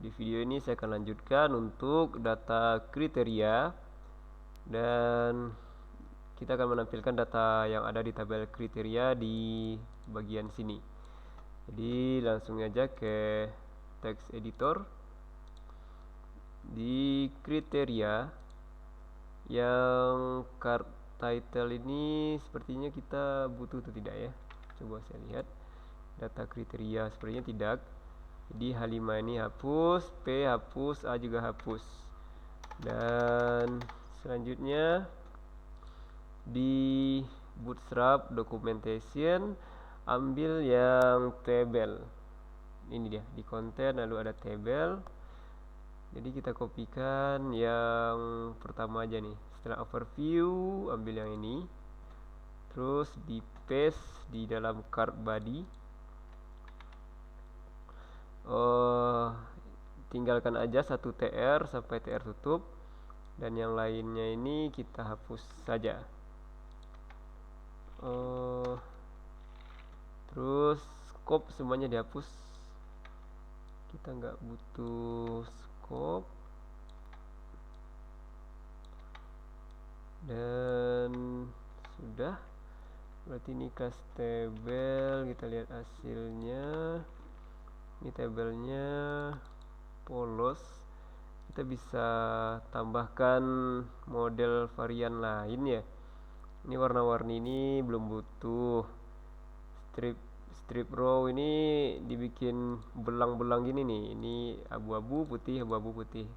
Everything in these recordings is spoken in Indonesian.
Di video ini saya akan lanjutkan untuk data kriteria, dan kita akan menampilkan data yang ada di tabel kriteria di bagian sini. Jadi langsung aja ke text editor. Di kriteria yang card title ini sepertinya kita butuh atau tidak ya. Coba saya lihat data kriteria, sepertinya tidak. Jadi H5 ini hapus, P hapus, A juga hapus. Dan selanjutnya di Bootstrap documentation ambil yang table. Ini dia, di konten lalu ada table. Jadi kita kopikan yang pertama aja nih. Setelah overview ambil yang ini, terus di paste di dalam card body. Tinggalkan aja satu TR sampai TR tutup, dan yang lainnya ini kita hapus saja. Terus scope semuanya dihapus, kita nggak butuh scope. Dan sudah, berarti ini class table. Kita lihat hasilnya. Ini tabelnya polos. Kita bisa tambahkan model varian lain ya. Ini warna-warni ini belum butuh. Strip row ini dibikin belang-belang gini nih. Ini abu-abu putih, abu-abu putih.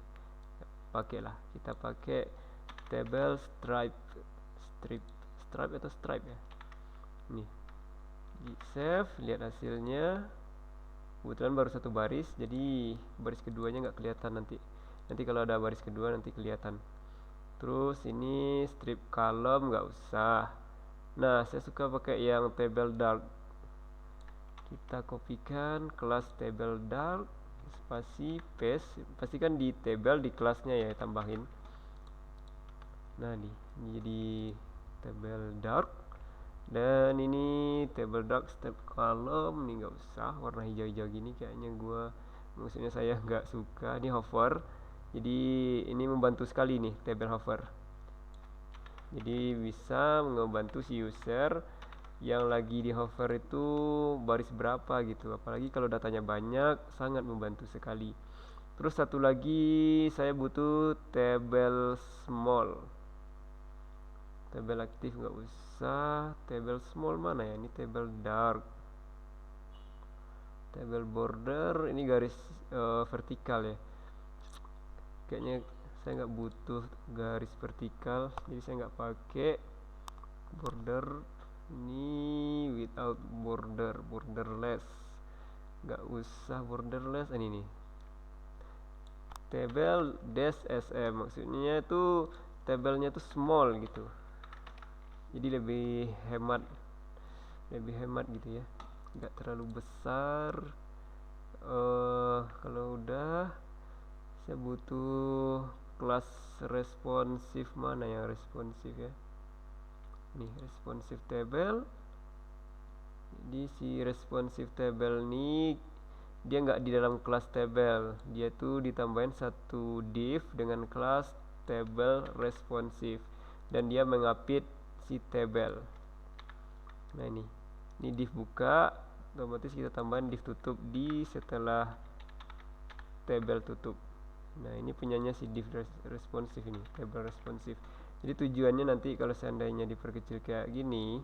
Pakailah, kita pakai table stripe atau stripe ya. Nih, di save, lihat hasilnya. Kebetulan baru satu baris, jadi baris keduanya nggak kelihatan nanti. Nanti kalau ada baris kedua nanti kelihatan. Terus ini strip column nggak usah. Nah, saya suka pakai yang table dark. Kita kopikan kelas table dark, spasi paste. Pastikan di table di kelasnya ya tambahin. Nah, ini jadi table dark. Dan ini table dark step column, ini nggak usah warna hijau-hijau gini, kayaknya maksudnya saya nggak suka. Ini hover, jadi ini membantu sekali nih table hover. Jadi bisa membantu si user yang lagi di hover itu baris berapa gitu. Apalagi kalau datanya banyak, sangat membantu sekali. Terus satu lagi saya butuh table small. Table aktif nggak usah. Table small mana ya? Ini table dark. Table border, ini garis vertikal ya. Kayaknya saya nggak butuh garis vertikal, jadi saya nggak pakai border. Ini without border, borderless. Nggak usah borderless. Ini nih. Table dash sm, maksudnya itu tabelnya tuh small gitu. Jadi lebih hemat gitu ya, nggak terlalu besar. Kalau udah, saya butuh kelas responsif. Mana yang responsif ya? Nih, responsif table. Jadi si responsif table nih dia nggak di dalam kelas table, dia tuh ditambahin satu div dengan kelas table responsif, dan dia mengapit si table. Nah, ini div buka, otomatis kita tambahin div tutup di setelah table tutup. Nah, ini punyanya si div responsif, ini table responsif. Jadi tujuannya nanti kalau seandainya diperkecil kayak gini,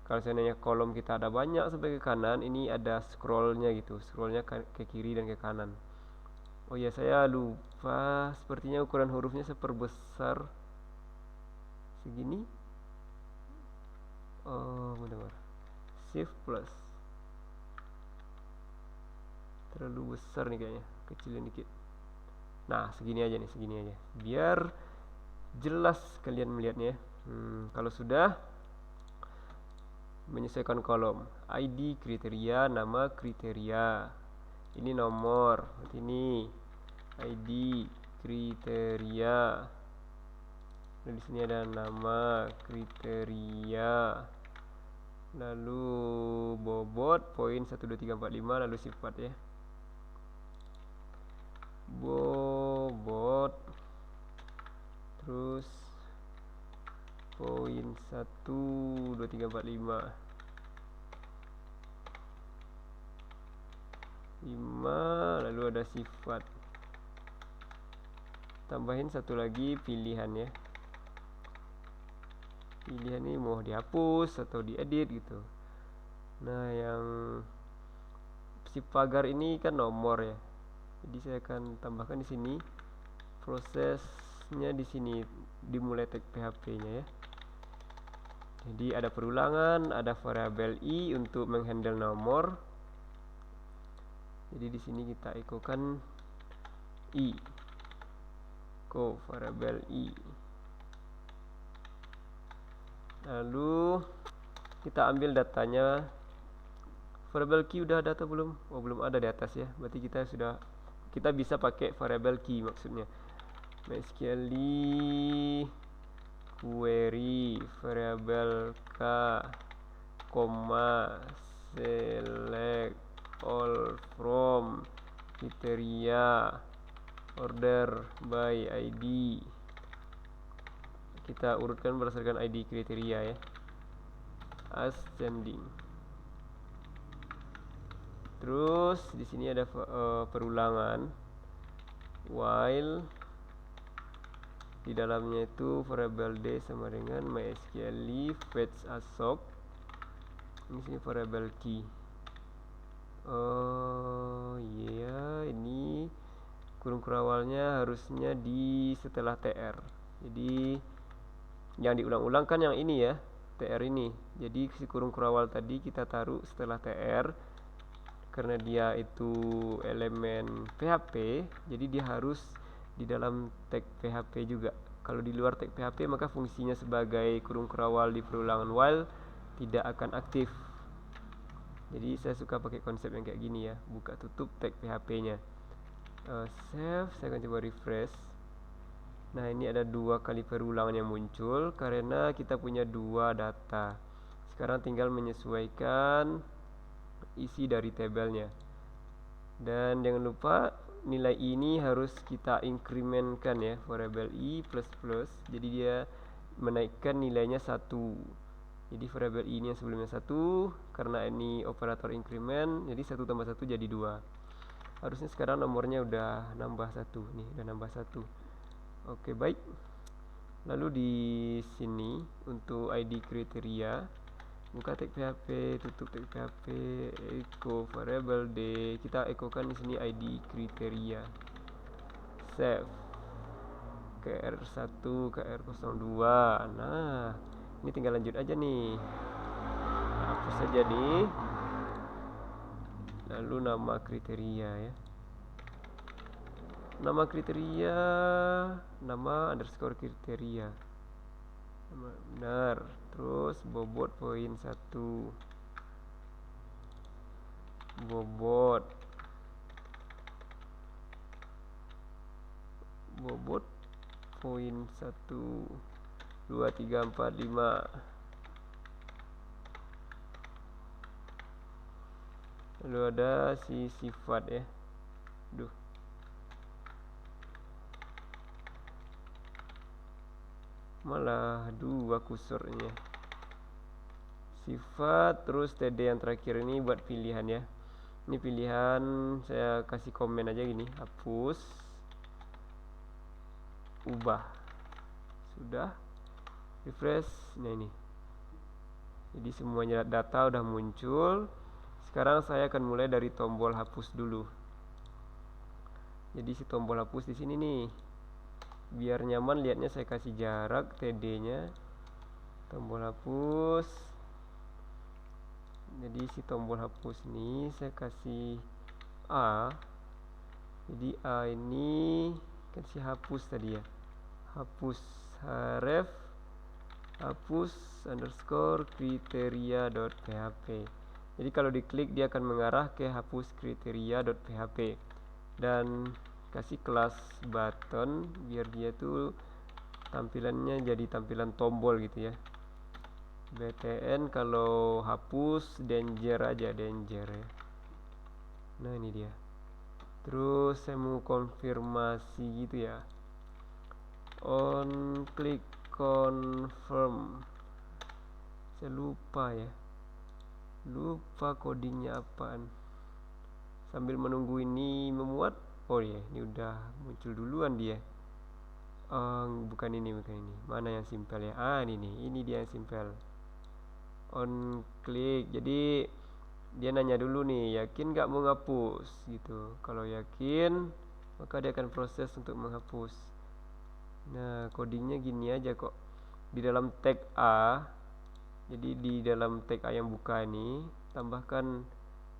kalau seandainya kolom kita ada banyak sampai ke kanan, ini ada scrollnya gitu, scrollnya ke kiri dan ke kanan. Oh ya, saya lupa, sepertinya ukuran hurufnya saya perbesar segini. Oh, benar. Shift plus, terlalu besar nih kayaknya, kecilin dikit. Nah, segini aja, biar jelas kalian melihatnya. Kalau sudah, menyesuaikan kolom, ID kriteria, nama kriteria, ini nomor, ini ID kriteria. Dan di sini ada nama kriteria, lalu bobot poin 1 2 3 4 5, lalu sifat ya. 1 2 3 4 5 lalu ada sifat, tambahin satu lagi pilihan ya. Pilihan ini mau dihapus atau diedit gitu. Nah, yang si pagar ini kan nomor ya, jadi saya akan tambahkan di sini. Prosesnya di sini dimulai tag PHP-nya ya. Jadi ada perulangan, ada variabel i untuk menghandle nomor. Jadi di sini kita ekokan i, variabel i. Lalu kita ambil datanya. Variabel key udah ada atau belum? Oh, belum ada di atas ya. Berarti kita bisa pakai variabel key maksudnya. MySQL query variabel k, select all from kriteria order by ID. Kita urutkan berdasarkan ID kriteria ya, ascending. Terus di sini ada perulangan while di dalamnya itu variabel d sama dengan MySQL fetch assoc. Ini sini variabel key. Oh iya, ini kurung kerawalnya harusnya di setelah tr. Jadi yang diulang-ulang kan yang ini ya, tr ini. Jadi si kurung kerawal tadi kita taruh setelah tr karena dia itu elemen PHP, jadi dia harus di dalam tag PHP juga. Kalau di luar tag PHP maka fungsinya sebagai kurung kerawal di perulangan while tidak akan aktif. Jadi saya suka pakai konsep yang kayak gini ya, buka tutup tag PHP-nya. Save, saya akan coba refresh. Nah, ini ada 2 kali perulangan yang muncul karena kita punya 2 data. Sekarang tinggal menyesuaikan isi dari tabelnya. Dan jangan lupa nilai ini harus kita incrementkan ya, variabel i plus plus. Jadi dia menaikkan nilainya 1. Jadi variabel i ini yang sebelumnya 1, karena ini operator increment, jadi 1 tambah 1 jadi 2. Harusnya sekarang nomornya udah nambah 1 nih, udah nambah 1. Oke, baik. Lalu di sini untuk ID kriteria, buka tag PHP, tutup tag PHP, echo variabel d. Kita ekokan di sini ID kriteria. Save. KR1, KR02. Nah, ini tinggal lanjut aja nih. Hapus saja nih. Lalu nama kriteria ya. Nama kriteria, nama underscore kriteria. Benar. Terus bobot poin 1. Bobot poin 1 2 3 4 5. Lalu ada si sifat ya. Malah 2 kursornya. Sifat, terus td yang terakhir ini buat pilihan ya. Ini pilihan, saya kasih komen aja gini, hapus, ubah. Sudah. Refresh. Nah, ini. Jadi semuanya data udah muncul. Sekarang saya akan mulai dari tombol hapus dulu. Jadi si tombol hapus di sini nih. Biar nyaman lihatnya saya kasih jarak td-nya. Tombol hapus. Jadi si tombol hapus ini saya kasih A. Jadi A ini kan si hapus tadi ya. Hapus href hapus underscore kriteria.php. Jadi kalau diklik dia akan mengarah ke hapus kriteria.php. Dan kasih kelas button biar dia tuh tampilannya jadi tampilan tombol gitu ya. btn kalau hapus danger aja, danger ya. Nah, ini dia. Terus saya mau konfirmasi gitu ya. On click confirm. Saya lupa ya, lupa codingnya apaan. Sambil menunggu ini memuat. Oh ya, ini udah muncul duluan dia. Bukan ini. Mana yang simpel ya? Ini dia yang simpel. On klik. Jadi dia nanya dulu nih, yakin gak mau ngapus gitu. Kalau yakin, maka dia akan proses untuk menghapus. Nah, codingnya gini aja kok. Di dalam tag A, jadi di dalam tag A yang buka ini, tambahkan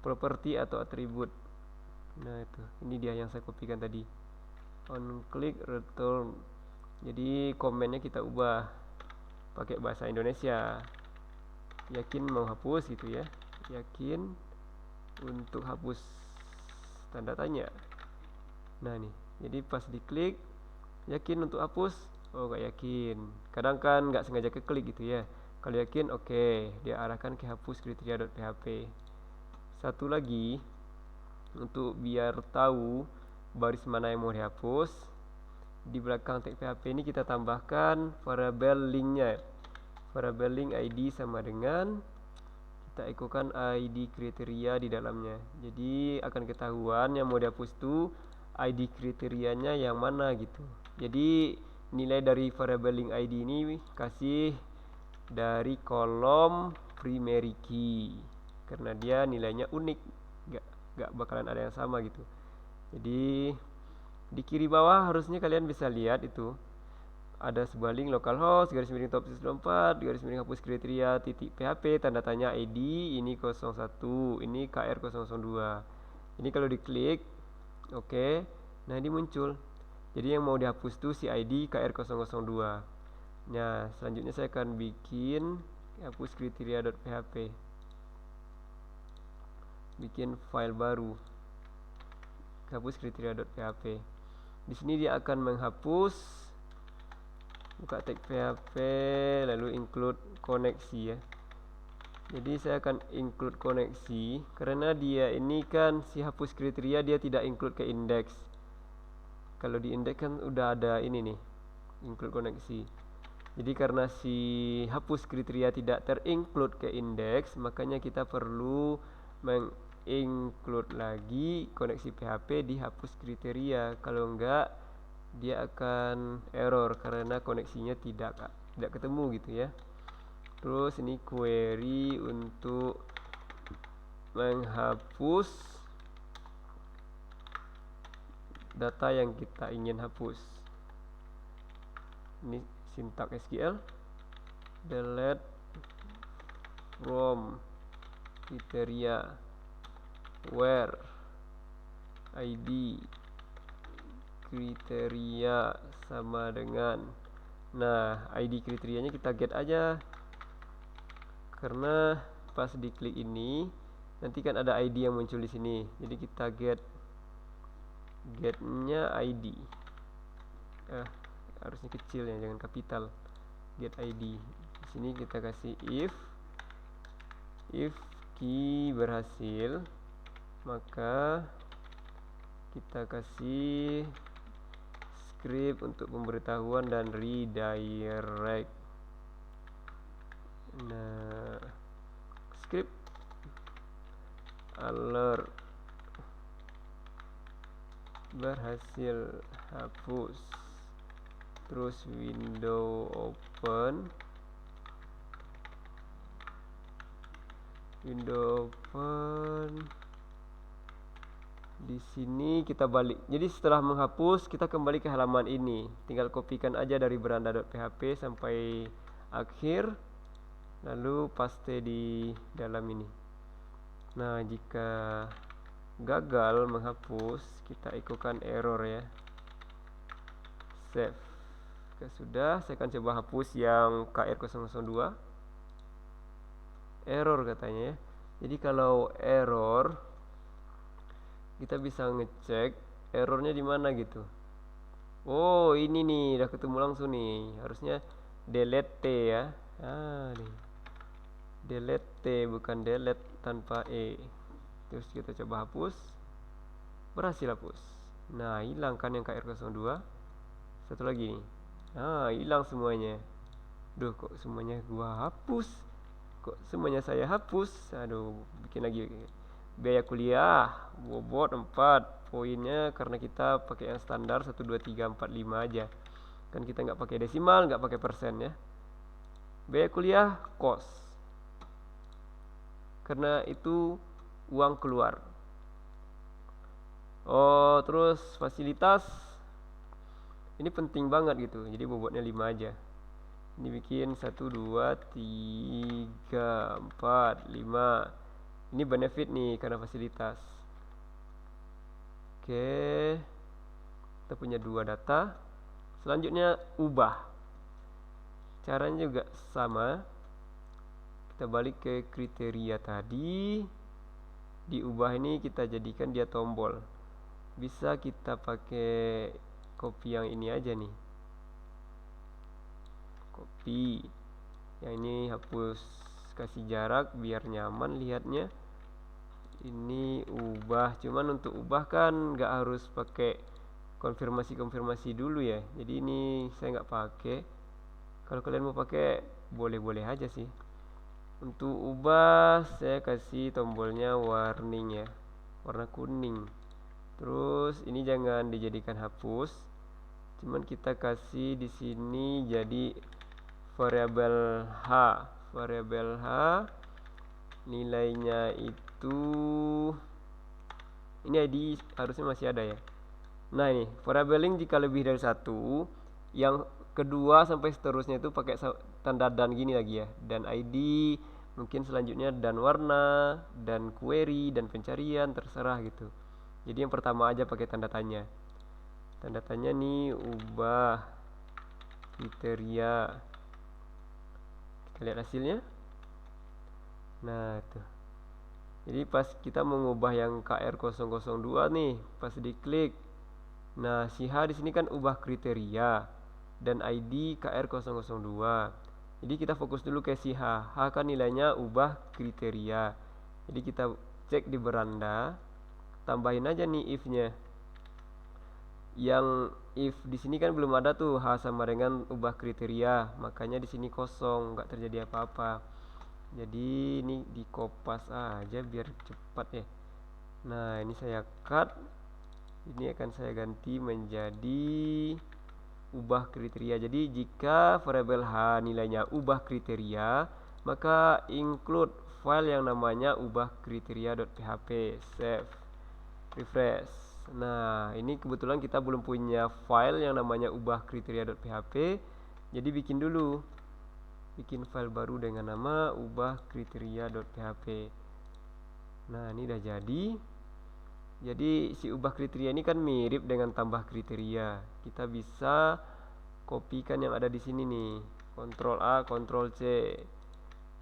properti atau atribut. Nah itu, ini dia yang saya kopikan tadi. On click return. Jadi komennya kita ubah pakai bahasa Indonesia. Yakin mau hapus gitu ya. Yakin untuk hapus tanda tanya. Nah nih, jadi pas diklik yakin untuk hapus. Oh gak yakin. Kadang kan gak sengaja keklik gitu ya. Kalau yakin oke, dia arahkan ke hapus kriteria.php. Satu lagi, untuk biar tahu baris mana yang mau dihapus, di belakang tag PHP ini kita tambahkan variabel linknya. Variabel link ID sama dengan kita ekokan ID kriteria di dalamnya. Jadi akan ketahuan yang mau dihapus tuh ID kriterianya yang mana gitu. Jadi nilai dari variabel link ID ini kasih dari kolom primary key karena dia nilainya unik, gak bakalan ada yang sama gitu. Jadi di kiri bawah harusnya kalian bisa lihat itu ada sebuah link localhost garis miring top 64 garis miring hapus kriteria titik php tanda tanya ID ini 01, ini KR002. Ini kalau diklik oke, nah ini muncul. Jadi yang mau dihapus tuh si ID KR002. Nah selanjutnya saya akan bikin hapus kriteria.php, bikin file baru hapus kriteria.php. Di sini dia akan menghapus, buka tag php lalu include koneksi ya. Jadi saya akan include koneksi karena dia ini kan si hapus kriteria dia tidak include ke index. Kalau di index kan udah ada ini nih, include koneksi. Jadi karena si hapus kriteria tidak terinclude ke index, makanya kita perlu include lagi koneksi PHP di hapus kriteria. Kalau enggak dia akan error karena koneksinya tidak ketemu gitu ya. Terus ini query untuk menghapus data yang kita ingin hapus. Ini sintak SQL, delete from kriteria where ID kriteria sama dengan, nah ID kriterianya kita get aja karena pas diklik ini nanti kan ada ID yang muncul di sini. Jadi kita getnya ID, harusnya kecil ya, jangan kapital. Get ID. Di sini kita kasih if key berhasil, maka kita kasih script untuk pemberitahuan dan redirect. Nah, script alert berhasil hapus, terus window open di sini kita balik. Jadi setelah menghapus kita kembali ke halaman ini, tinggal kopikan aja dari beranda.php sampai akhir lalu paste di dalam ini. Nah jika gagal menghapus kita ekokan error ya, save. Oke, sudah, saya akan coba hapus yang KR002. Error katanya ya. Jadi kalau error kita bisa ngecek errornya di mana gitu. Oh ini nih udah ketemu langsung nih, harusnya delete T ya. Nih delete T bukan delete tanpa E. Terus kita coba hapus, berhasil hapus. Nah hilang kan yang KR02. Satu lagi nih, hilang semuanya. Duh kok semuanya gua hapus. kok semuanya saya hapus. Aduh, bikin lagi. Biaya kuliah bobot 4 poinnya, karena kita pakai yang standar 1 2 3 4 5 aja kan, kita nggak pakai desimal, nggak pakai persen ya. Biaya kuliah kos, karena itu uang keluar. Oh, terus fasilitas ini penting banget gitu, jadi bobotnya 5 aja. Ini bikin 1 2 3 4 5. Ini benefit nih karena fasilitas. Oke, kita punya 2 data. Selanjutnya ubah, caranya juga sama. Kita balik ke kriteria tadi. Diubah ini kita jadikan dia tombol. Bisa kita pakai copy yang ini aja nih, copy yang ini, hapus, kasih jarak biar nyaman lihatnya. Ini ubah, cuman untuk ubah kan nggak harus pakai konfirmasi dulu ya, jadi ini saya nggak pakai. Kalau kalian mau pakai boleh-boleh aja sih. Untuk ubah saya kasih tombolnya warning ya, warna kuning. Terus ini jangan dijadikan hapus, cuman kita kasih di sini jadi variabel h. Variabel h nilainya itu, ini ID harusnya masih ada ya. Nah ini variabel jika lebih dari 1, yang kedua sampai seterusnya itu pakai tanda dan gini lagi ya, dan ID mungkin selanjutnya dan warna dan query dan pencarian, terserah gitu. Jadi yang pertama aja pakai tanda tanya. Tanda tanya nih, ubah kriteria. Kita lihat hasilnya. Nah tuh, jadi pas kita mengubah yang KR002 nih, pas diklik, nah si H di sini kan ubah kriteria dan ID KR002. Jadi kita fokus dulu ke si H. H kan nilainya ubah kriteria. Jadi kita cek di beranda, tambahin aja nih if-nya. Yang if di sini kan belum ada tuh H sama dengan ubah kriteria, makanya di sini kosong, nggak terjadi apa-apa. Jadi ini dikopas aja biar cepat ya. Nah ini saya cut, ini akan saya ganti menjadi ubah kriteria. Jadi jika variabel H nilainya ubah kriteria, maka include file yang namanya ubah kriteria.php. Save, refresh. Nah ini kebetulan kita belum punya file yang namanya ubah kriteria.php, jadi bikin dulu, bikin file baru dengan nama ubah kriteria.php. Nah ini udah jadi. Jadi si ubah kriteria ini kan mirip dengan tambah kriteria. Kita bisa kopikan yang ada di sini nih. Ctrl A, Ctrl C,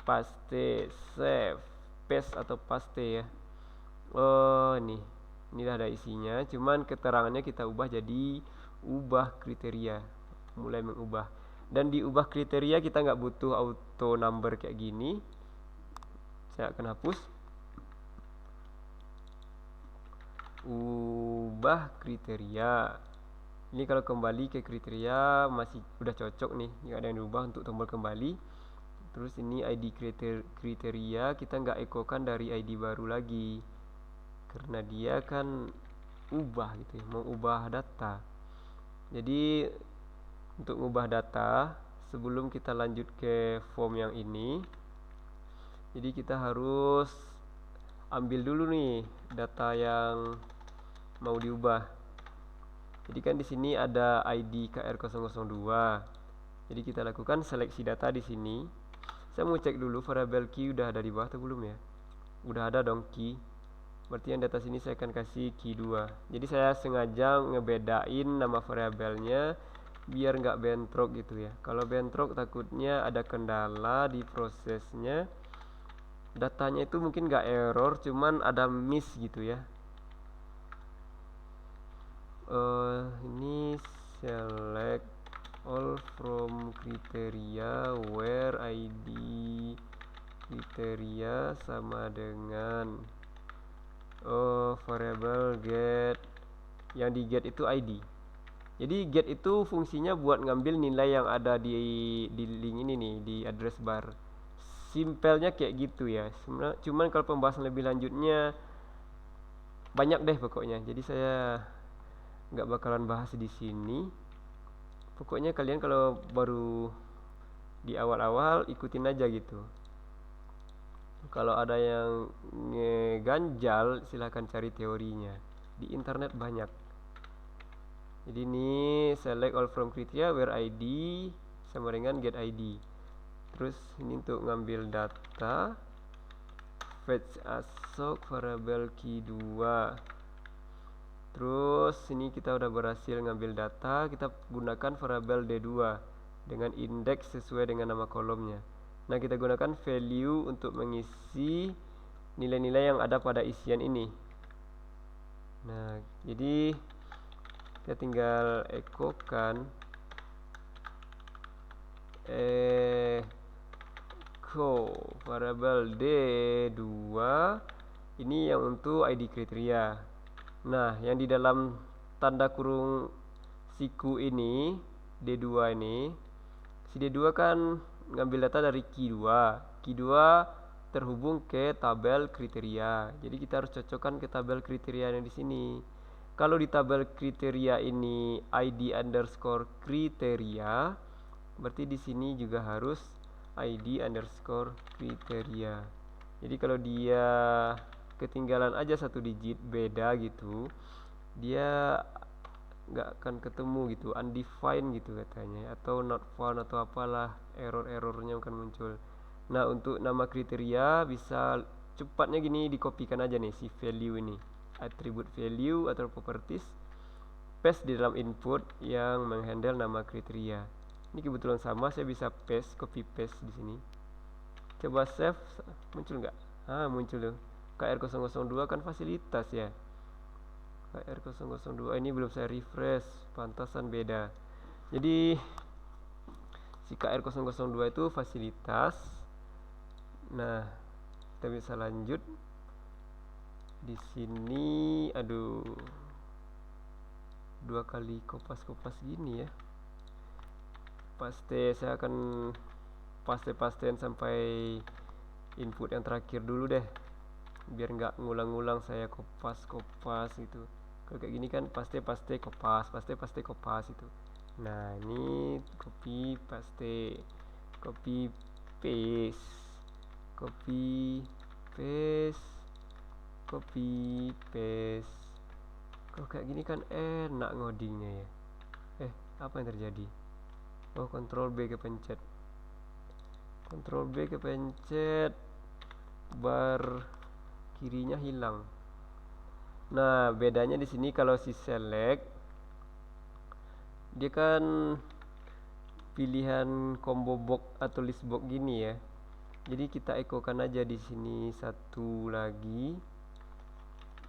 paste, save, paste atau paste ya. Oh ini udah ada isinya. Cuman keterangannya kita ubah jadi ubah kriteria. Mulai mengubah. Dan di ubah kriteria kita nggak butuh auto number kayak gini. Saya akan hapus. Ubah kriteria. Ini kalau kembali ke kriteria masih udah cocok nih, nggak ada yang diubah untuk tombol kembali. Terus ini ID kriteria kita nggak ekokan dari ID baru lagi, karena dia kan ubah gitu ya, mau ubah data. Jadi untuk mengubah data, sebelum kita lanjut ke form yang ini, jadi kita harus ambil dulu nih data yang mau diubah. Jadi kan di sini ada ID KR002. Jadi kita lakukan seleksi data di sini. Saya mau cek dulu variabel key udah ada di bawah atau belum ya. Udah ada dong key. Berarti yang data sini saya akan kasih key 2. Jadi saya sengaja ngebedain nama variabelnya biar nggak bentrok gitu ya. Kalau bentrok takutnya ada kendala di prosesnya. Datanya itu mungkin nggak error, cuman ada miss gitu ya. Ini select all from criteria where ID kriteria sama dengan variable get. Yang di get itu ID. Jadi get itu fungsinya buat ngambil nilai yang ada di link ini nih, di address bar. simpelnya kayak gitu ya. Cuman kalau pembahasan lebih lanjutnya banyak deh pokoknya. Jadi saya nggak bakalan bahas di sini. Pokoknya kalian kalau baru di awal-awal ikutin aja gitu. Kalau ada yang ngeganjal silahkan cari teorinya. Di internet banyak. Jadi ini select all from criteria where ID sama dengan get ID. Terus ini untuk ngambil data, fetch assoc variable key 2. Terus ini kita udah berhasil ngambil data, kita gunakan variable D2 dengan indeks sesuai dengan nama kolomnya. Nah, kita gunakan value untuk mengisi nilai-nilai yang ada pada isian ini. Nah, jadi kita tinggal ekokan echo variable D2 ini yang untuk ID kriteria. Nah, yang di dalam tanda kurung siku ini D2 ini, si D2 kan ngambil data dari key 2. Key 2 terhubung ke tabel kriteria. Jadi kita harus cocokkan ke tabel kriteria yang di sini. Kalau di tabel kriteria ini ID underscore kriteria, berarti di sini juga harus ID underscore kriteria. Jadi kalau dia ketinggalan aja satu digit beda gitu, dia nggak akan ketemu gitu, undefined gitu katanya, atau not found atau apalah, error-errornya akan muncul. Nah, untuk nama kriteria bisa cepatnya gini, dikopikan aja nih si value ini, attribute value atau properties, paste di dalam input yang menghandle nama kriteria. Ini kebetulan sama, saya bisa paste, copy paste di sini. Coba save, muncul nggak? Muncul tuh. KR002 kan fasilitas ya. KR002 ini belum saya refresh, pantasan beda. Jadi si KR002 itu fasilitas. Nah, kita bisa lanjut di sini. Aduh, dua kali kopas gini ya. Paste, saya akan pastein sampai input yang terakhir dulu deh, biar nggak ngulang-ngulang saya kopas gitu. Kalau kayak gini kan paste kopas itu. Nah, ini copy paste, copy paste, copy paste, copy paste. Kalau kayak gini kan enak ngodingnya ya. Apa yang terjadi? Ctrl B kepencet, bar kirinya hilang. Nah, bedanya di sini kalau si select dia kan pilihan combo box atau list box gini ya. Jadi kita ekokan aja di sini satu lagi,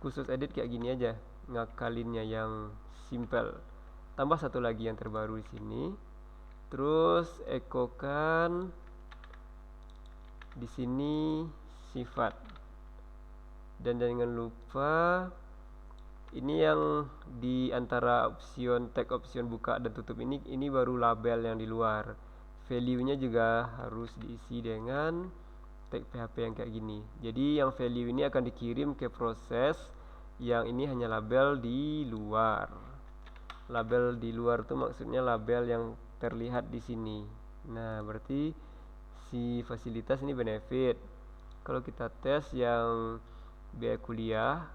khusus edit kayak gini aja, ngakalinnya yang simple. Tambah satu lagi yang terbaru di sini. Terus ekokan di sini sifat. Dan jangan lupa ini yang di antara option tag option buka dan tutup ini baru label yang di luar. Value-nya juga harus diisi dengan tag PHP yang kayak gini. Jadi yang value ini akan dikirim ke proses, yang ini hanya label di luar. Label di luar itu maksudnya label yang terlihat di sini. Nah, berarti si fasilitas ini benefit. Kalau kita tes yang biaya kuliah,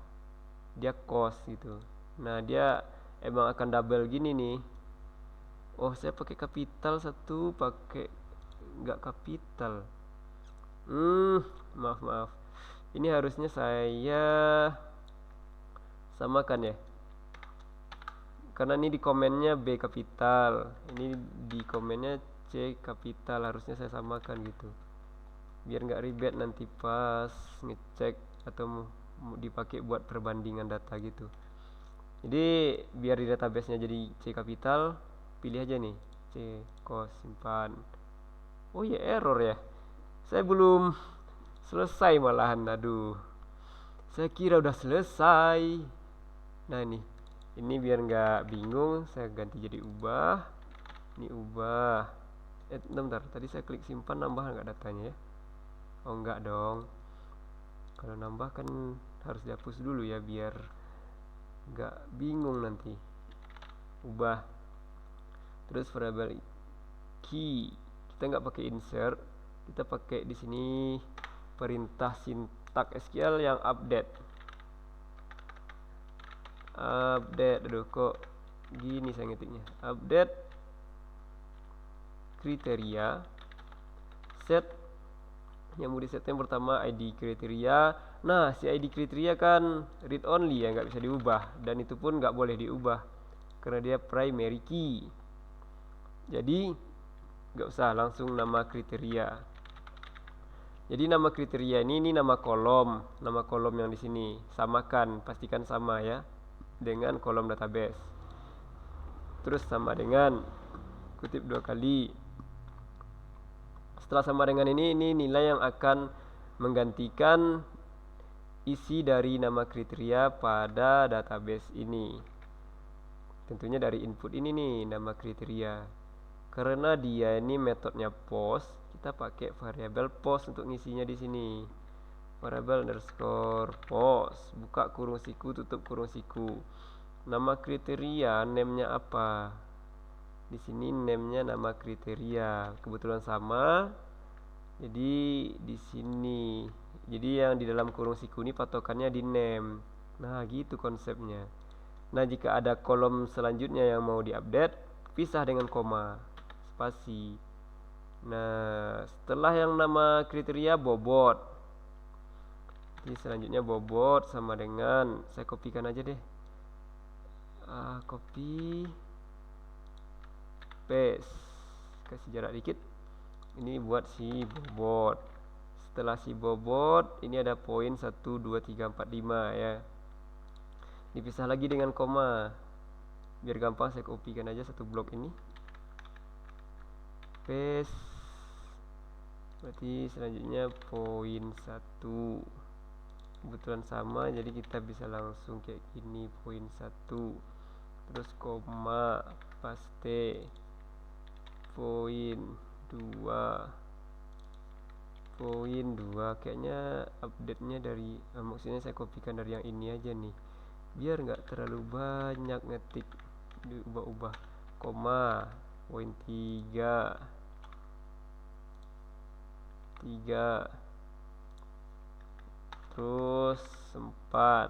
dia cost gitu. Nah, dia emang akan double gini nih. Oh, saya pakai kapital satu, pakai nggak kapital. Maaf. Ini harusnya saya samakan ya. Karena ini di komennya B kapital, ini di komennya C kapital, harusnya saya samakan gitu, biar nggak ribet nanti pas ngecek atau dipakai buat perbandingan data gitu. Jadi biar di database nya jadi C kapital, pilih aja nih C kos simpan. Oh ya, error ya, saya belum selesai malahan. Aduh, saya kira udah selesai. Nah, ini biar nggak bingung, saya ganti jadi ubah. Ini ubah. Bentar, tadi saya klik simpan, nambah nggak datanya ya? Oh enggak dong, kalau nambah kan harus dihapus dulu ya biar enggak bingung nanti. Ubah. Terus variable key kita nggak pakai insert, kita pakai di sini perintah sintak SQL yang update. Aduh kok gini saya ngetiknya. Update kriteria, set yang mau di set yang pertama ID kriteria. Nah, si ID kriteria kan read only ya, nggak bisa diubah, dan itu pun nggak boleh diubah karena dia primary key. Jadi nggak usah, langsung nama kriteria. Jadi nama kriteria ini nama kolom yang di sini. Samakan, pastikan sama ya dengan kolom database. Terus sama dengan kutip 2 kali. Setelah sama dengan ini nilai yang akan menggantikan isi dari nama kriteria pada database ini. Tentunya dari input ini nih, nama kriteria. Karena dia ini metodenya post, kita pakai variabel post untuk ngisinya di sini. Variable underscore post, buka kurung siku, tutup kurung siku. Nama kriteria, name-nya apa? Di sini name-nya nama kriteria. Kebetulan sama. Jadi di sini. Jadi yang di dalam kurung siku ini patokannya di name. Nah, gitu konsepnya. Nah, jika ada kolom selanjutnya yang mau diupdate, pisah dengan koma, spasi. Nah, setelah yang nama kriteria bobot. Jadi selanjutnya bobot sama dengan, saya kopikan aja deh. Copy, paste, kasih jarak dikit. Ini buat si bobot. Setelah si bobot, ini ada poin 1, 2, 3, 4, 5 ya. Dipisah lagi dengan koma. Biar gampang saya kopikan aja satu blok ini. Paste. Berarti selanjutnya poin 1. Kebetulan sama, jadi kita bisa langsung kayak gini, poin 1. Terus koma, paste. Poin 2. Poin 2 kayaknya update-nya dari maksudnya saya kopikan dari yang ini aja nih, biar nggak terlalu banyak ngetik diubah-ubah. Koma, poin 3. Terus 4.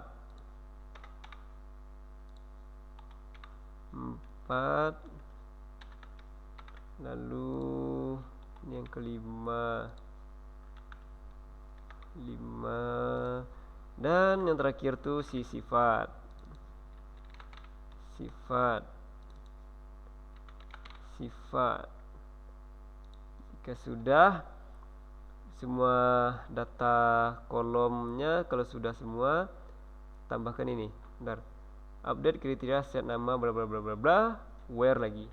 Lalu ini yang kelima, 5. Dan yang terakhir tuh si sifat. Jika sudah semua data kolomnya, kalau sudah semua, tambahkan ini. Bentar. Update kriteria set nama bla bla bla bla bla, where lagi.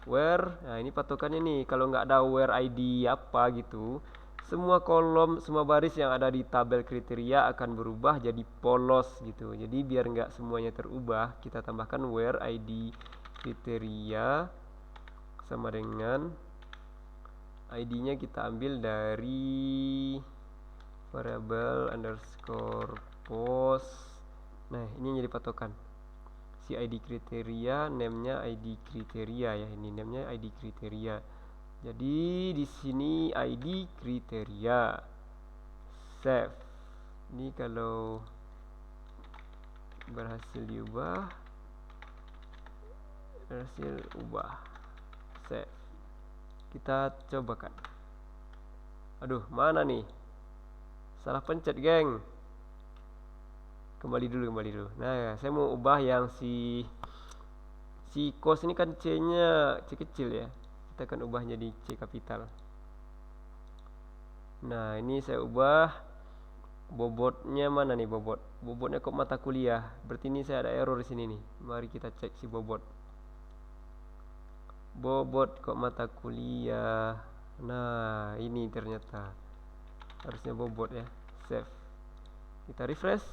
Where, nah ini patokannya nih. Kalau nggak ada where ID apa gitu, semua kolom, semua baris yang ada di tabel kriteria akan berubah jadi polos gitu. Jadi biar nggak semuanya terubah, kita tambahkan where ID kriteria sama dengan ID-nya kita ambil dari variable underscore post. Nah, ini jadi patokan. Si ID kriteria, name-nya ID kriteria ya. Ini name-nya ID kriteria. Jadi di sini ID kriteria. Save. Ini kalau berhasil diubah, save. Kita cobakan. Aduh, mana nih? Salah pencet, geng. Kembali dulu. Nah, saya mau ubah yang si cost ini kan C-nya C kecil ya. Kita akan ubah jadi C kapital. Nah, ini saya ubah bobotnya mana nih bobot? Bobotnya kok mata kuliah. Berarti ini saya ada error di sini nih. Mari kita cek si bobot. Bobot kok mata kuliah. Nah, ini ternyata harusnya bobot ya. Save. Kita refresh.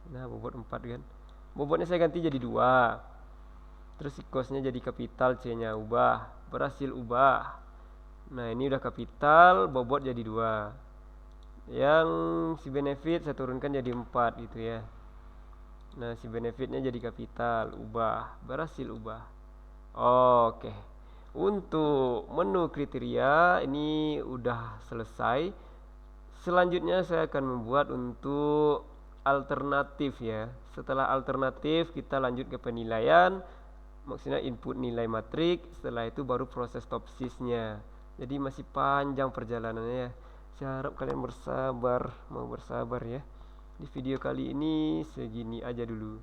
Nah, bobot 4 kan. Bobotnya saya ganti jadi 2. Terus si costnya jadi kapital, C-nya ubah. Berhasil ubah. Nah, ini udah kapital, bobot jadi 2. Yang si benefit saya turunkan jadi 4 gitu ya. Nah, si benefitnya jadi kapital, ubah, berhasil ubah. Oke. Untuk menu kriteria ini udah selesai. Selanjutnya saya akan membuat untuk alternatif ya. Setelah alternatif kita lanjut ke penilaian. Maksudnya input nilai matrik. Setelah itu baru proses topsisnya. Jadi masih panjang perjalanannya ya. Saya harap kalian bersabar, mau bersabar ya. Di video kali ini segini aja dulu.